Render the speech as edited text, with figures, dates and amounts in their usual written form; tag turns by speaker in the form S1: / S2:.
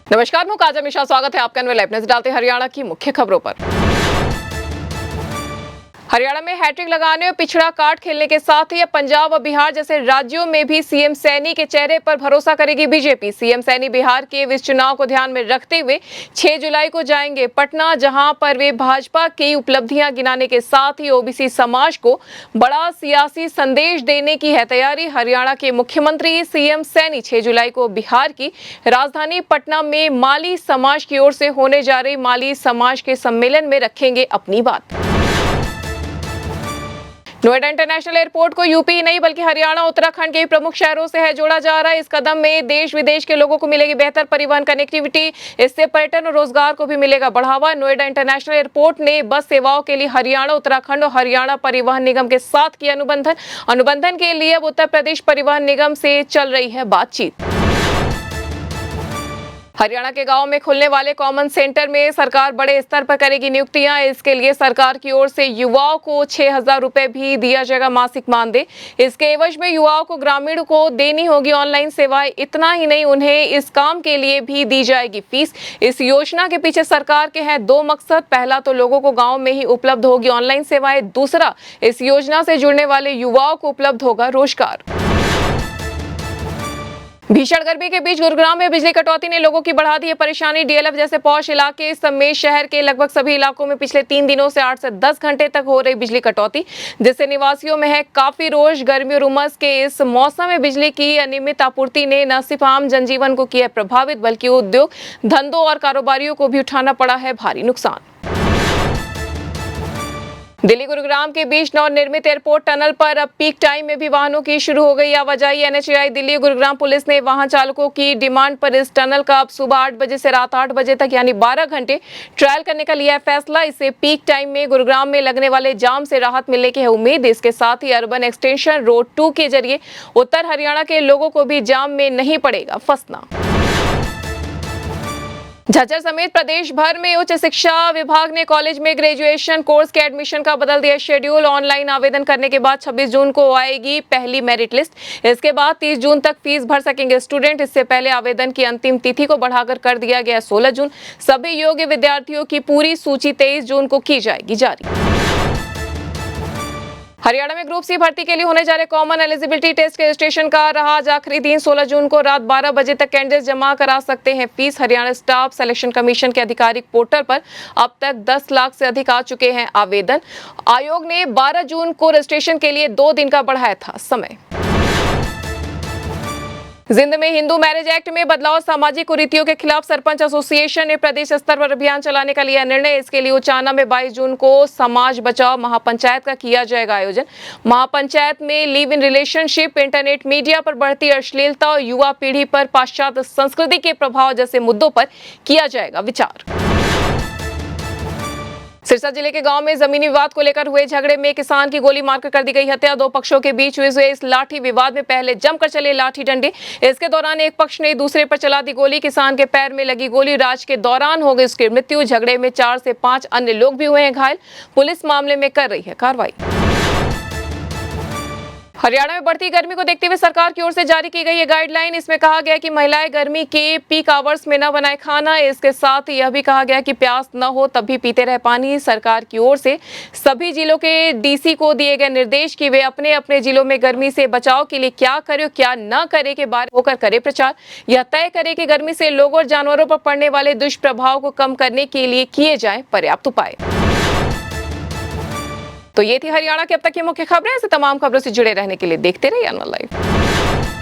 S1: नमस्कार, मैं काजल मिश्रा। स्वागत है आपका लाइव नजर डालते हरियाणा की मुख्य खबरों पर। हरियाणा में हैट्रिक लगाने और पिछड़ा कार्ड खेलने के साथ ही अब पंजाब और बिहार जैसे राज्यों में भी सीएम सैनी के चेहरे पर भरोसा करेगी बीजेपी। सीएम सैनी बिहार के इस चुनाव को ध्यान में रखते हुए 6 जुलाई को जाएंगे पटना, जहां पर वे भाजपा की उपलब्धियां गिनाने के साथ ही ओबीसी समाज को बड़ा सियासी संदेश देने की है तैयारी। हरियाणा के मुख्यमंत्री सीएम सैनी 6 जुलाई को बिहार की राजधानी पटना में माली समाज की ओर से होने जा रही माली समाज के सम्मेलन में रखेंगे अपनी बात। नोएडा इंटरनेशनल एयरपोर्ट को यूपी ही नहीं बल्कि हरियाणा, उत्तराखंड के प्रमुख शहरों से है जोड़ा जा रहा है। इस कदम में देश विदेश के लोगों को मिलेगी बेहतर परिवहन कनेक्टिविटी। इससे पर्यटन और रोजगार को भी मिलेगा बढ़ावा। नोएडा इंटरनेशनल एयरपोर्ट ने बस सेवाओं के लिए हरियाणा, उत्तराखंड और हरियाणा परिवहन निगम के साथ किया अनुबंधन के लिए अब उत्तर प्रदेश परिवहन निगम से चल रही है बातचीत। हरियाणा के गांव में खुलने वाले कॉमन सेंटर में सरकार बड़े स्तर पर करेगी नियुक्तियां। इसके लिए सरकार की ओर से युवाओं को 6,000 रुपए भी दिया जाएगा मासिक मानदेय। इसके एवज में युवाओं को ग्रामीण को देनी होगी ऑनलाइन सेवाएं। इतना ही नहीं, उन्हें इस काम के लिए भी दी जाएगी फीस। इस योजना के पीछे सरकार के हैं 2 मकसद। पहला तो लोगों को गाँव में ही उपलब्ध होगी ऑनलाइन सेवाएं। दूसरा, इस योजना से जुड़ने वाले युवाओं को उपलब्ध होगा रोजगार। भीषण गर्मी के बीच गुरुग्राम में बिजली कटौती ने लोगों की बढ़ा दी है परेशानी। डीएलएफ जैसे पॉश इलाके समेत शहर के लगभग सभी इलाकों में पिछले 3 दिनों से 8 से 10 घंटे तक हो रही बिजली कटौती, जिससे निवासियों में है काफी रोष। गर्मी और उमस के इस मौसम में बिजली की अनियमित आपूर्ति ने न सिर्फ आम जनजीवन को किया प्रभावित, बल्कि उद्योग धंधों और कारोबारियों को भी उठाना पड़ा है भारी नुकसान। दिल्ली गुरुग्राम के बीच नवनिर्मित एयरपोर्ट टनल पर अब पीक टाइम में भी वाहनों की शुरू हो गई आवाजाही। एनएचएआई दिल्ली गुरुग्राम पुलिस ने वाहन चालकों की डिमांड पर इस टनल का अब सुबह 8 बजे से रात 8 बजे तक यानी 12 घंटे ट्रायल करने का लिया है फैसला। इससे पीक टाइम में गुरुग्राम में लगने वाले जाम से राहत मिलने की है उम्मीद। इसके साथ ही अर्बन एक्सटेंशन रोड 2 के जरिए उत्तर हरियाणा के लोगों को भी जाम में नहीं पड़ेगा फंसना। झज्जर समेत प्रदेश भर में उच्च शिक्षा विभाग ने कॉलेज में ग्रेजुएशन कोर्स के एडमिशन का बदल दिया शेड्यूल। ऑनलाइन आवेदन करने के बाद 26 जून को आएगी पहली मेरिट लिस्ट। इसके बाद 30 जून तक फीस भर सकेंगे स्टूडेंट। इससे पहले आवेदन की अंतिम तिथि को बढ़ाकर कर दिया गया 16 जून। सभी योग्य विद्यार्थियों की पूरी सूची 23 जून को की जाएगी जारी। हरियाणा में ग्रुप सी भर्ती के लिए होने जा रहे कॉमन एलिजिबिलिटी टेस्ट के रजिस्ट्रेशन का रहा आज आखिरी दिन। 16 जून को रात 12 बजे तक कैंडिडेट जमा करा सकते हैं fees. Haryana staff selection commission के आधिकारिक पोर्टल पर अब तक 10 लाख से अधिक आ चुके हैं आवेदन। आयोग ने 12 जून को रजिस्ट्रेशन के लिए 2 दिन का बढ़ाया था समय। जिंद में हिंदू मैरिज एक्ट में बदलाव, सामाजिक कुरीतियों के खिलाफ सरपंच एसोसिएशन ने प्रदेश स्तर पर अभियान चलाने का लिया निर्णय। इसके लिए उचाना में 22 जून को समाज बचाओ महापंचायत का किया जाएगा आयोजन। महापंचायत में live in relationship, internet media पर बढ़ती अश्लीलता और युवा पीढ़ी पर पाश्चात्य संस्कृति के प्रभाव जैसे मुद्दों पर किया जाएगा विचार। सिरसा जिले के गांव में जमीनी विवाद को लेकर हुए झगड़े में किसान की गोली मारकर कर दी गई हत्या। 2 पक्षों के बीच हुए इस लाठी विवाद में पहले जमकर चले लाठी डंडे। इसके दौरान एक पक्ष ने दूसरे पर चला दी गोली। किसान के पैर में लगी गोली इलाज के दौरान हो गई उसकी मृत्यु। झगड़े में 4 से 5 अन्य लोग भी हुए हैं घायल। पुलिस मामले में कर रही है कार्रवाई। हरियाणा में बढ़ती गर्मी को देखते हुए सरकार की ओर से जारी की गई है गाइडलाइन। इसमें कहा गया कि महिलाएं गर्मी के पीक आवर्स में न बनाए खाना। इसके साथ यह भी कहा गया कि प्यास न हो तब भी पीते रहे पानी। सरकार की ओर से सभी जिलों के डीसी को दिए गए निर्देश कि वे अपने अपने जिलों में गर्मी से बचाव के लिए क्या करे और क्या न करे के बारे में होकर करे प्रचार। यह तय करे कि गर्मी से लोगों और जानवरों पर पड़ने वाले दुष्प्रभाव को कम करने के लिए किए जाए पर्याप्त उपाय। तो ये थी हरियाणा की अब तक की मुख्य खबरें। ऐसे तमाम खबरों से जुड़े रहने के लिए देखते रहिए अनवर लाइव।